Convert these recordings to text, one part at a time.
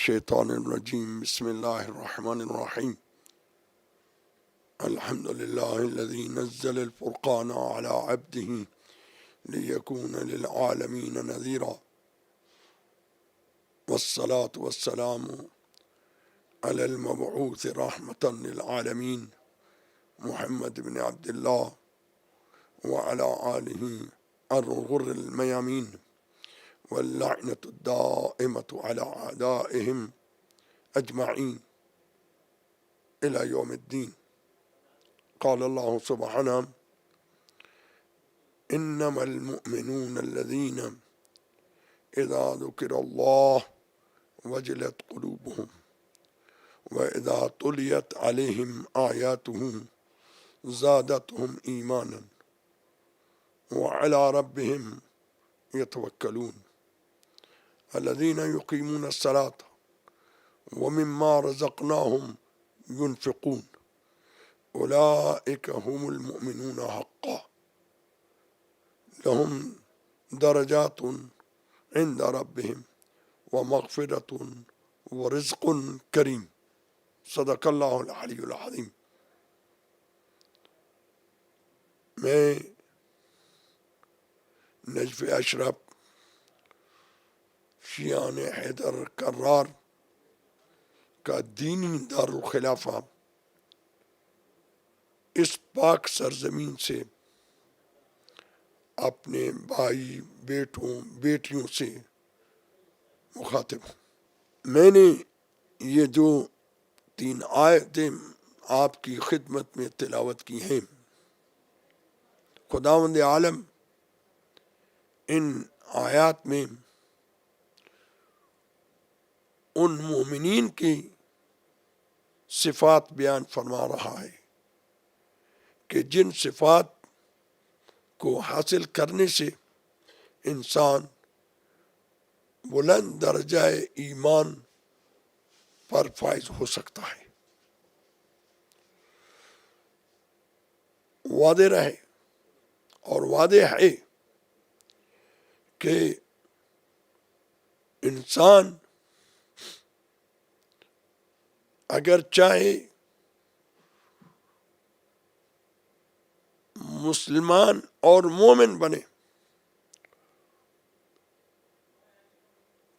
الشیطان الرجیم بسم اللہ الرحمن الرحیم الحمد للہ الذی نزل الفرقان على عبده لیکون للعالمین نذیرا والصلاة والسلام علی المبعوث رحمة للعالمین محمد بن عبد اللہ وعلى آلہ الغر الميامين واللعنة الدائمة على أعدائهم أجمعين إلى يوم الدين. قال الله سبحانه إنما المؤمنون الذين إذا ذكر الله وجلت قلوبهم وإذا تليت عليهم آياته زادتهم إيمانا وعلى ربهم يتوكلون الذين يقيمون الصلاة ومما رزقناهم ينفقون أولئك هم المؤمنون حقا لهم درجات عند ربهم ومغفرة ورزق كريم. صدق الله العلي العظيم. میں نجف اشرف شیعان حیدر کرار کا دینی دارالخلافہ اس پاک سرزمین سے اپنے بھائی بیٹوں بیٹیوں سے مخاطب ہوں. میں نے یہ جو 3 آیتیں آپ کی خدمت میں تلاوت کی ہیں، خداوند عالم ان آیات میں ان مومنین کی صفات بیان فرما رہا ہے کہ جن صفات کو حاصل کرنے سے انسان بلند درجہ ایمان پر فائز ہو سکتا ہے. واضح رہے اور واضح ہے کہ انسان اگر چاہے مسلمان اور مومن بنے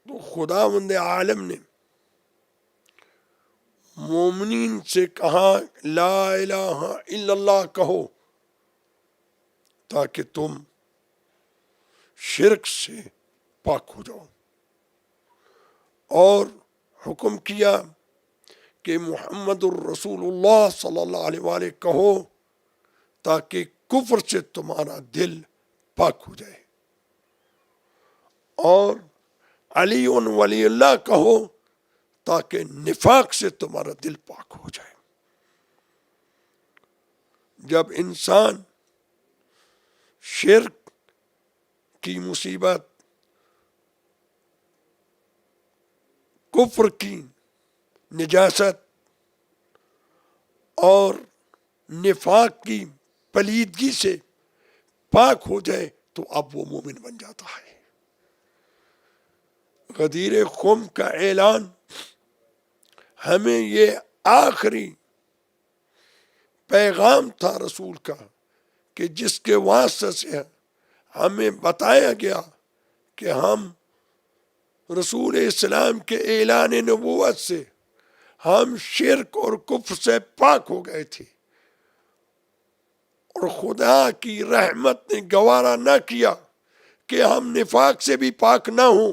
تو خداوند عالم نے مومنین سے کہا لا الہ الا اللہ کہو تاکہ تم شرک سے پاک ہو جاؤ، اور حکم کیا کہ محمد الرسول اللہ صلی اللہ علیہ وآلہ کہو تاکہ کفر سے تمہارا دل پاک ہو جائے، اور علی ولی اللہ کہو تاکہ نفاق سے تمہارا دل پاک ہو جائے. جب انسان شرک کی مصیبت، کفر کی نجاست اور نفاق کی پلیدگی سے پاک ہو جائے تو اب وہ مومن بن جاتا ہے. غدیر خم کا اعلان ہمیں یہ آخری پیغام تھا رسول کا کہ جس کے واسطے سے ہمیں بتایا گیا کہ ہم رسول اسلام کے اعلان نبوت سے ہم شرک اور کفر سے پاک ہو گئے تھے، اور خدا کی رحمت نے گوارا نہ کیا کہ ہم نفاق سے بھی پاک نہ ہوں.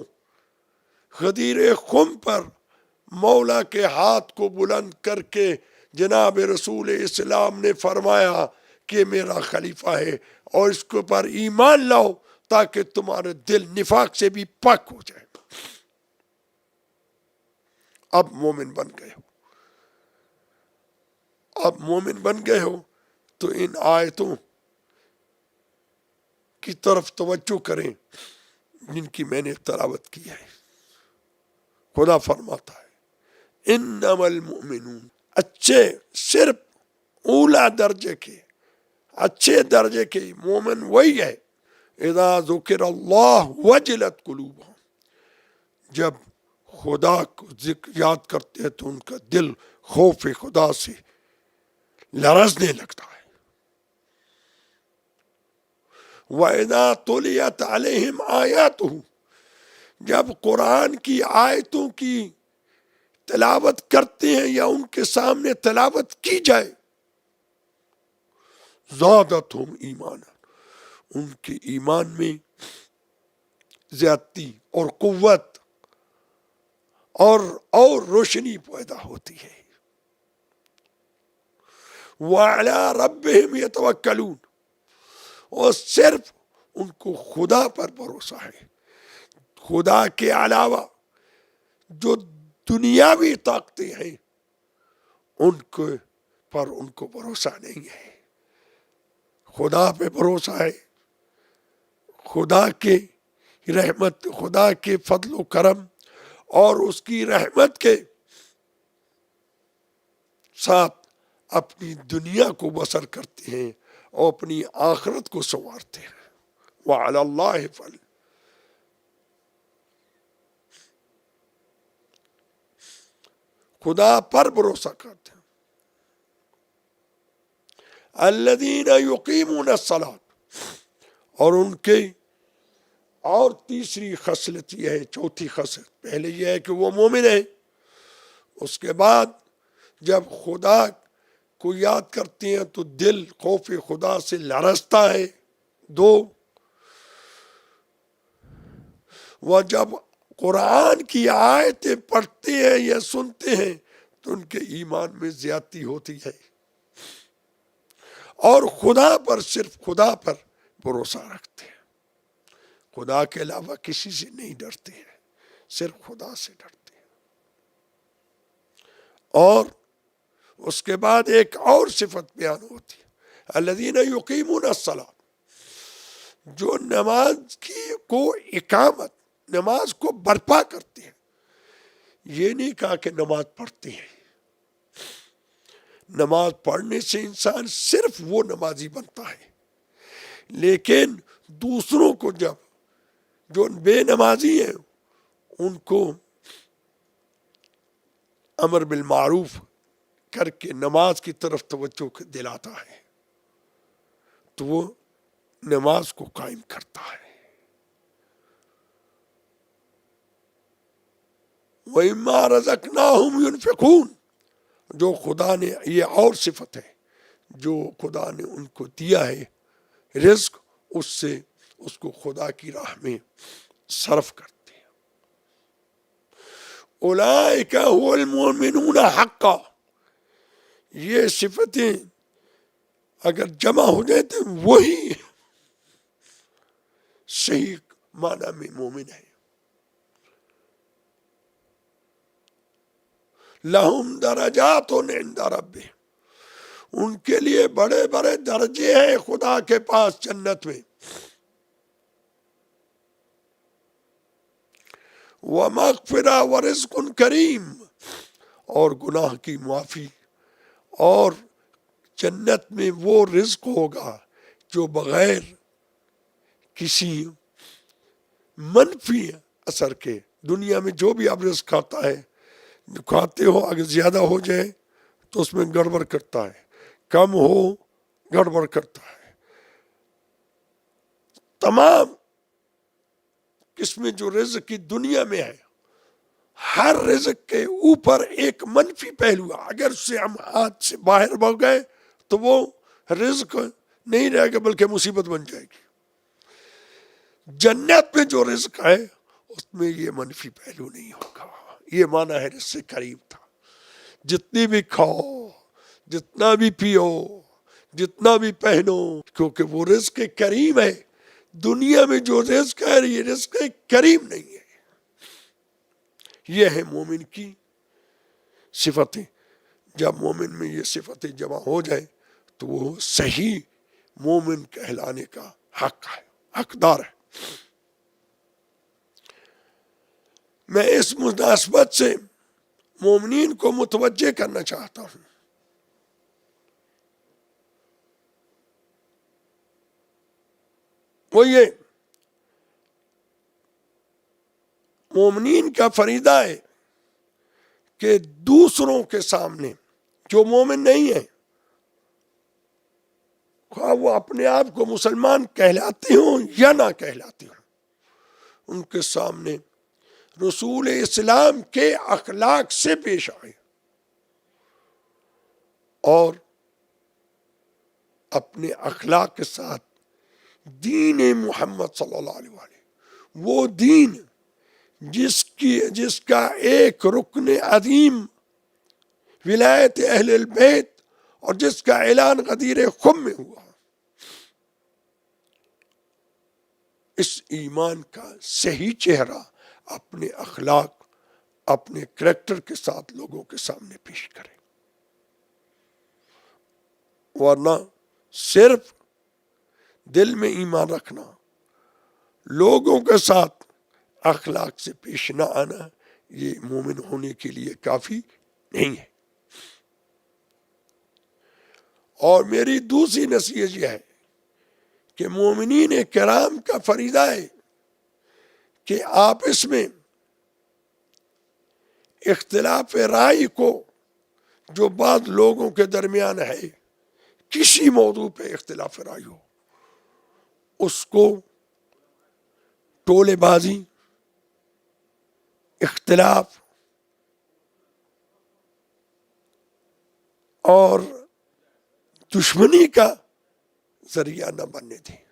غدیر خم پر مولا کے ہاتھ کو بلند کر کے جناب رسول اسلام نے فرمایا کہ میرا خلیفہ ہے اور اس کے اوپر ایمان لاؤ تاکہ تمہارے دل نفاق سے بھی پاک ہو جائے. اب مومن بن گئے ہو، اب مومن بن گئے ہو تو ان آیتوں کی طرف توجہ کریں جن کی میں نے تلاوت کی ہے. خدا فرماتا ہے انما المؤمنون، اچھے صرف اولا درجے کے اچھے درجے کے مومن وہی ہے اذا ذکر اللہ وجلت قلوبہم، جب خدا کو ذکر یاد کرتے ہیں تو ان کا دل خوف خدا سے لرزنے لگتا ہے۔ وَإِذَا تُلِيَتْ عَلَيْهِمْ آيَاتُهُ، جب قرآن کی آیتوں کی تلاوت کرتے ہیں یا ان کے سامنے تلاوت کی جائے، زادتہم ایمانا، ان کے ایمان میں زیادتی اور قوت اور روشنی پیدا ہوتی ہے۔ وَعَلَىٰ رَبِّهِمْ يَتَوَكَّلُونَ، اور صرف ان کو خدا پر بھروسہ ہے۔ خدا کے علاوہ جو دنیاوی طاقتیں ہیں ان کو بھروسہ نہیں ہے۔ خدا پہ بھروسہ ہے، خدا کے رحمت، خدا کے فضل و کرم اور اس کی رحمت کے ساتھ اپنی دنیا کو بسر کرتے ہیں اور اپنی آخرت کو سنوارتے ہیں۔ وَعَلَى اللَّهِ فَلْ، خدا پر بھروسہ کرتے ہیں۔ الَّذِينَ يُقِيمُونَ الصَّلَاةَ، اور ان کے اور تیسری خصلت یہ ہے، چوتھی خصلت، پہلے یہ ہے کہ وہ مومن ہے، اس کے بعد جب خدا کو یاد کرتے ہیں تو دل خوف خدا سے لرزتا ہے۔ دو، وہ جب قرآن کی آیتیں پڑھتے ہیں یا سنتے ہیں تو ان کے ایمان میں زیادتی ہوتی ہے، اور خدا پر، صرف خدا پر بھروسہ رکھتے ہیں، خدا کے علاوہ کسی سے نہیں ڈرتے ہیں، صرف خدا سے ڈرتے ہیں۔ اور اس کے بعد ایک اور صفت بیان ہوتی ہے، الذین یقیمون الصلاۃ، جو نماز کو اقامت، نماز کو برپا کرتے ہیں۔ یہ نہیں کہا کہ نماز پڑھتے ہیں، نماز پڑھنے سے انسان صرف وہ نمازی بنتا ہے، لیکن دوسروں کو جو بے نمازی ہیں ان کو امر بالمعروف کر کے نماز کی طرف توجہ دلاتا ہے تو وہ نماز کو قائم کرتا ہے۔ وَإِمَّا رَزَقْنَاهُمْ يُنْفِقُونَ، جو خدا نے، یہ اور صفت ہے، جو خدا نے ان کو دیا ہے رزق، اس کو خدا کی راہ میں صرف کرتے ہیں۔ اولئک هم المؤمنون حقا، یہ صفتیں اگر جمع ہو جائے تو وہی صحیح معنی میں مومن ہے۔ لہم درجات عند ربہم، ان کے لیے بڑے بڑے درجے ہیں خدا کے پاس جنت میں۔ ومغفرہ ورزق کریم، اور گناہ کی معافی، اور جنت میں وہ رزق ہوگا جو بغیر کسی منفی اثر کے، دنیا میں جو بھی آپ رزق کھاتے ہو، اگر زیادہ ہو جائے تو اس میں گڑبڑ کرتا ہے، کم ہو گڑبڑ کرتا ہے۔ تمام قسمیں جو رزق کی دنیا میں ہے، ہر رزق کے اوپر ایک منفی پہلو ہے، اگر اس سے ہم ہاتھ سے باہر بڑھ گئے تو وہ رزق نہیں رہے گا بلکہ مصیبت بن جائے گی۔ جنت میں جو رزق ہے اس میں یہ منفی پہلو نہیں ہوگا۔ یہ معنی ہے رزق کریم تھا، جتنی بھی کھاؤ، جتنا بھی پیو، جتنا بھی پہنو، کیونکہ وہ رزق کریم ہے۔ دنیا میں جو رزق ہے یہ رزق کریم نہیں ہے۔ یہ ہے مومن کی صفتیں۔ جب مومن میں یہ صفتیں جمع ہو جائے تو وہ صحیح مومن کہلانے کا حقدار ہے۔ میں اس مناسبت سے مومنین کو متوجہ کرنا چاہتا ہوں۔ وہ یہ مومنین کا فریضہ ہے کہ دوسروں کے سامنے جو مومن نہیں ہے، خواہ وہ اپنے آپ کو مسلمان کہلاتے ہوں یا نہ کہلاتے ہوں، ان کے سامنے رسول اسلام کے اخلاق سے پیش آئے اور اپنے اخلاق کے ساتھ دین محمد صلی اللہ علیہ وآلہ، وہ دین جس کا ایک رکن عظیم ولایت اہل البیت اور جس کا اعلان غدیر خم میں ہوا، اس ایمان کا صحیح چہرہ اپنے اخلاق، اپنے کریکٹر کے ساتھ لوگوں کے سامنے پیش کرے، ورنہ صرف دل میں ایمان رکھنا، لوگوں کے ساتھ اخلاق سے پیش نہ آنا، یہ مومن ہونے کے لیے کافی نہیں ہے۔ اور میری دوسری نصیحت یہ ہے کہ مومنین کرام کا فریضہ ہے کہ آپس میں اختلاف رائے کو، جو بعض لوگوں کے درمیان ہے، کسی موضوع پہ اختلاف رائے ہو، اس کو ٹولے بازی، اختلاف اور دشمنی کا ذریعہ نہ بننے دیں۔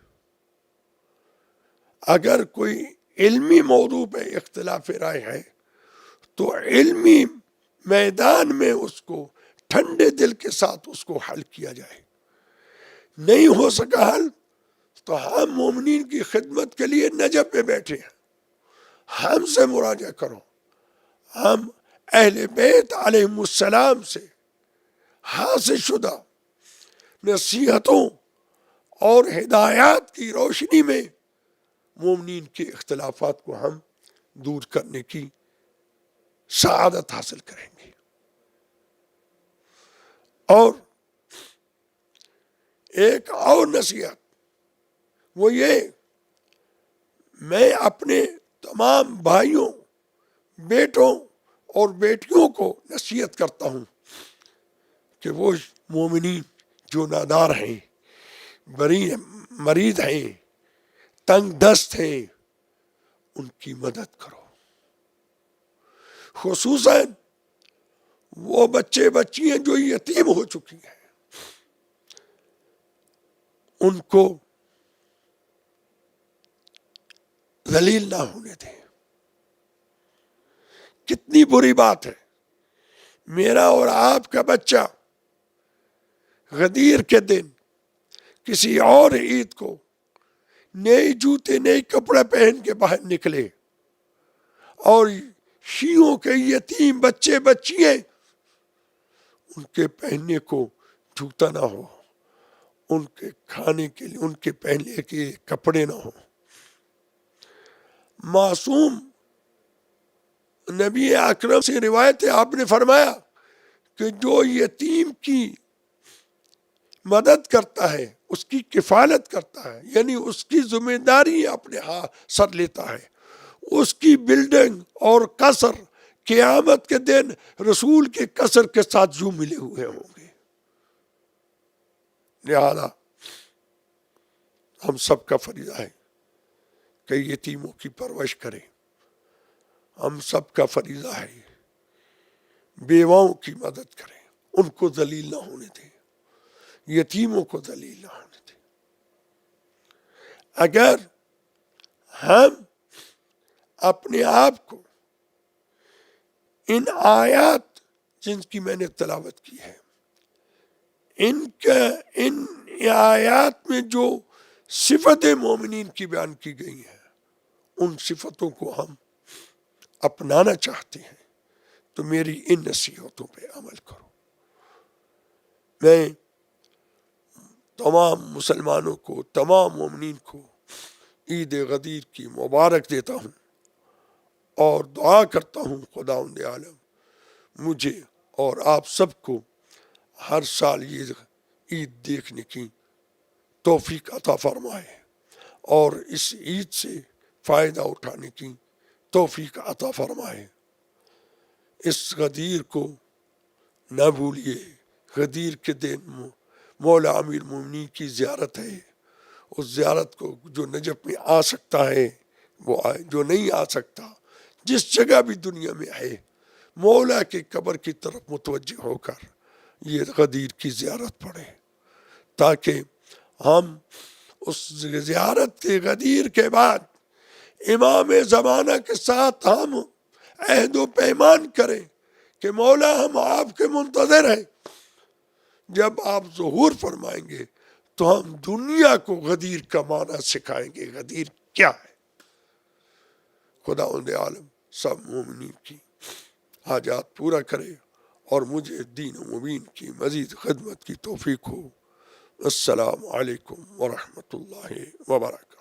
اگر کوئی علمی موضوع پہ اختلاف رائے ہے تو علمی میدان میں اس کو ٹھنڈے دل کے ساتھ اس کو حل کیا جائے۔ نہیں ہو سکا حل تو ہم مومنین کی خدمت کے لیے نجف میں بیٹھے ہیں، ہم سے مراجعہ کرو، ہم اہل بیت علیہم السلام سے حاصل شدہ نصیحتوں اور ہدایات کی روشنی میں مومنین کے اختلافات کو ہم دور کرنے کی سعادت حاصل کریں گے۔ اور ایک اور نصیحت وہ یہ، میں اپنے تمام بھائیوں، بیٹوں اور بیٹیوں کو نصیحت کرتا ہوں کہ وہ مومنین جو نادار ہیں، مریض ہیں، تنگ دست ہیں، ان کی مدد کرو، خصوصاً وہ بچے بچیاں جو یتیم ہو چکی ہیں، ان کو ذلیل نہ ہونے دیں۔ کتنی بری بات ہے، میرا اور آپ کا بچہ غدیر کے دن کسی اور عید کو نئے جوتے، نئے کپڑے پہن کے باہر نکلے، اور شیعوں کے یتیم بچے بچیاں ان کے پہننے کو جوتا نہ ہو، ان کے کھانے کے لیے ان کے پہننے کے کپڑے نہ ہو۔ معصوم نبی اکرم سے روایت ہے، آپ نے فرمایا کہ جو یتیم کی مدد کرتا ہے، اس کی کفالت کرتا ہے، یعنی اس کی ذمہ داری اپنے سر لیتا ہے، اس کی بلڈنگ اور قصر قیامت کے دن رسول کے قصر کے ساتھ یوں ملے ہوئے ہوں گے۔ لہذا ہم سب کا فریضہ ہے کہ یتیموں کی پرورش کریں، ہم سب کا فریضہ ہے بیواؤں کی مدد کریں، ان کو ذلیل نہ ہونے دیں، یتیموں کو ذلیل نہ ہونے دیں۔ اگر ہم اپنے آپ کو ان آیات جن کی میں نے تلاوت کی ہے، ان آیات میں جو صفت مومنین کی بیان کی گئی ہیں، ان صفتوں کو ہم اپنانا چاہتے ہیں تو میری ان نصیحتوں پہ عمل کرو۔ میں تمام مسلمانوں کو، تمام مومنین کو عید غدیر کی مبارک دیتا ہوں اور دعا کرتا ہوں خداوند عالم مجھے اور آپ سب کو ہر سال یہ عید دیکھنے کی توفیق عطا فرمائے اور اس عید سے فائدہ اٹھانے کی توفیق عطا فرمائے۔ اس غدیر کو نہ بھولیے۔ غدیر کے دن مولا امیر المومنین کی زیارت ہے، اس زیارت کو جو نجف میں آ سکتا ہے وہ آئے، جو نہیں آ سکتا جس جگہ بھی دنیا میں ہے مولا کے قبر کی طرف متوجہ ہو کر یہ غدیر کی زیارت پڑھے، تاکہ ہم اس زیارت کے غدیر کے بعد امام زمانہ کے ساتھ ہم عہد و پیمان کریں کہ مولا ہم آپ کے منتظر ہیں۔ جب آپ ظہور فرمائیں گے تو ہم دنیا کو غدیر کا معنی سکھائیں گے، غدیر کیا ہے۔ خداوند عالم سب مومنین کی حاجات پورا کرے اور مجھے دین و مبین کی مزید خدمت کی توفیق ہو۔ السلام علیکم ورحمۃ اللہ وبرکاتہ۔